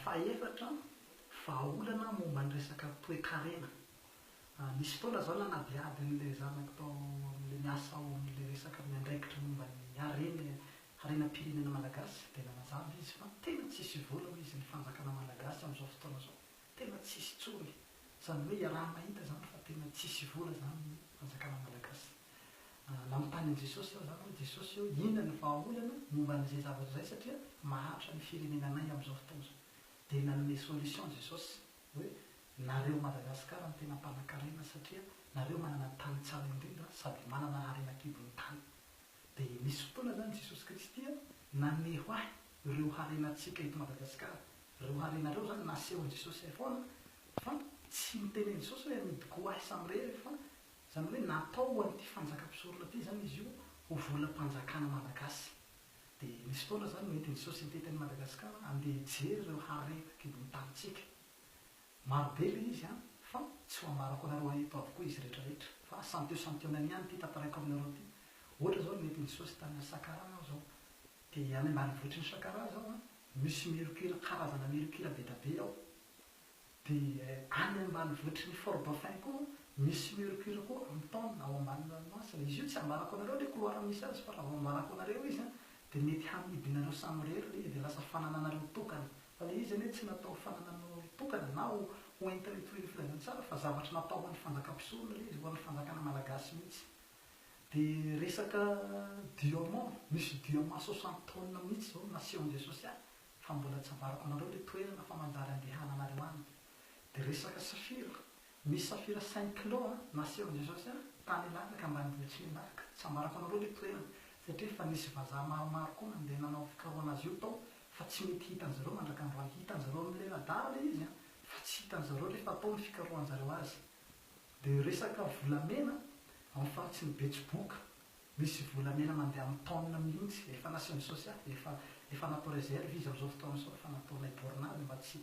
Faefatra vahaolana momba ny resaka toe-karena. Nisy fotoana izao nanadiady an'ilay zanako tao amin'ilay miasa ao amin'ilay resaka miandraikitra momba ny harenam-pirenena malagasy dia nanazava izy fa tena tsisy vola hoy izy ny fanjakana malagasy amin'izao fotoana izao. Tena tsisy tsony. Izany hoe raha mahita izany fa tena tsisy vola izany ny fanjakana malagasy. Namontany an'i Jesosy aho izany hoe Jesosy eo inona ny vahaolana momba an'izay zavatra izay satria maharitra ny firenenanay amin'izao fotoana izao. Dia nanome solution Jesosy hoe nareo Madagasikara no tena mpanan-karena satria nareo manana tany tsara indrindra sady manana harena-kibon'ny tany. Dia misy fotoana izany Jesosy Kristy nanome ho ahy ireo harenantsika eto Madagasikara. Ireo harenareo izany nasehon'i Jesosy foana fa tsy nitenen'i Jesosy hoe amidiko ho ahy samirery fa izany hoe natao ho an'ity fanjakam-pisorona ity izany izy io ho volam-panjakana malagasy. Dia misy fotoana izany noentin'i Jesosy nitetiny Madagasikara andeha hijery ireo harena-kibon'ny tanitsika. Marobe ilay izy fa tsy ho ambarako anareo eto avokoa izy rehetrarehetra fa santionany ihany ity tantaraiko aminareo ity. Ohatra izao noentin'i Jesosy tany Sakara izao dia any ambanivohitry ny Sakara izao misy mirokila karazana mirokila be dia be ao. Dia any ambanivohitry ny Fort Dauphin koa misy mirokila koa amin'ny taona ao ambany ranomasina. Izy io tsy ambarako anareo ilay couloir misy azy fa raha vao ambarako anareo izy dia mety hamidinareo samirery ilay izy dia lasa fanananareo tokana. Fa ilay izy tsy natao fanananareo tokana na ho entina hitohy filazantsara fa zavatra natao ho an'ny fanjakam-pisorona ilay izy ho an'ny fanjakana malagasy mihitsy. Dia resaka diamant, misy diamant 60 tonnes mihitsy izao nasehon'i Jesosy ahy fa mbola tsy ambarako anareo ilay toerana fa manjary andehananareo any. Dia resaka safira, misy safira 5 kilos nasehon'i Jesosy ahy tany Ilalaka ambanivohitry ny Ilalaka. Tsy ambarako anareo ilay toerana satria efa nisy vazaha maromaro koa nandeha nanao fikarohana azy io tao fa tsy mety hitan'izareo mandraka ny raha hitan'izareo amin'ilay radara ilay izy fa tsy hitan'izareo rehefa atao ny fikarohan'izareo azy. Dia resaka volamena amin'ny faritsy ny Betsiboka, misy volamena mandeha amin'ny taona mihitsy efa nasehon'i Jesosy ahy efa natao réserve izy amin'izao fotoana izao efa nataonay borna azy mba tsy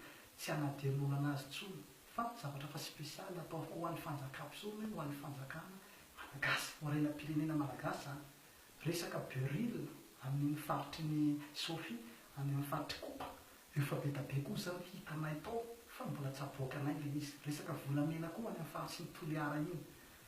hanadianona anazy intsony fa zavatra fa spesialy atao ho an'ny fanjakam-pisorona ho an'ny fanjakana malagasy ho harenam-pirenena malagasy. Resaka beryl amin'ny faritry ny Sofia any amin'ny faritry Kopa efa be dia be koa izao hitanay tao fa mbola tsy aboakanay ilay izy. Resaka volamena koa any amin'ny faritsy ny Toliara iny.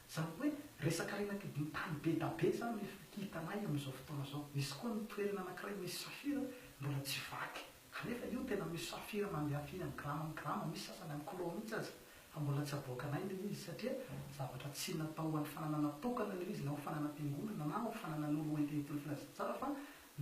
Izany hoe resaka harenam-kibon'ny tany be dia be izany efa hitanay amin'izao fotoana izao. Misy koa ny toerana anankiray misy safira mbola tsy vaky kanefa io tena misy safira mandeha firy amin'ny grama misy sasany amin'ny kilo mihitsy aza fa mbola tsy aboakanay ilay izy satria zavatra tsy natao ho an'ny fananana tokana ilay izy na ho fananam-piangonana na ho fananan'olo entina hitohy filazantsara fa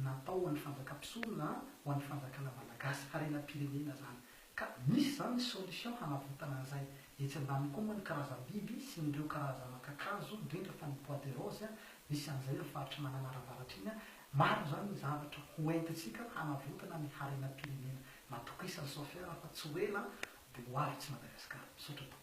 natao ho an'ny fanjakam-pisorona ho an'ny fanjakana malagasy harenam-pirenena izany. Ka misy izany ny solution hanavotana an'izay. Etsy ambany koa moa ny karazam-biby sy nireo karazana kakazo indrindra fa ny bois de rose misy an'izay amin'ny faritra mananaravaratra iny. Maro izany ny zavatra ho entintsika hanavotana ny harenam-pirenena. Matokisany Sofia fa tsy ho ela dia ho avy tsy Madagasikara. Misaotra.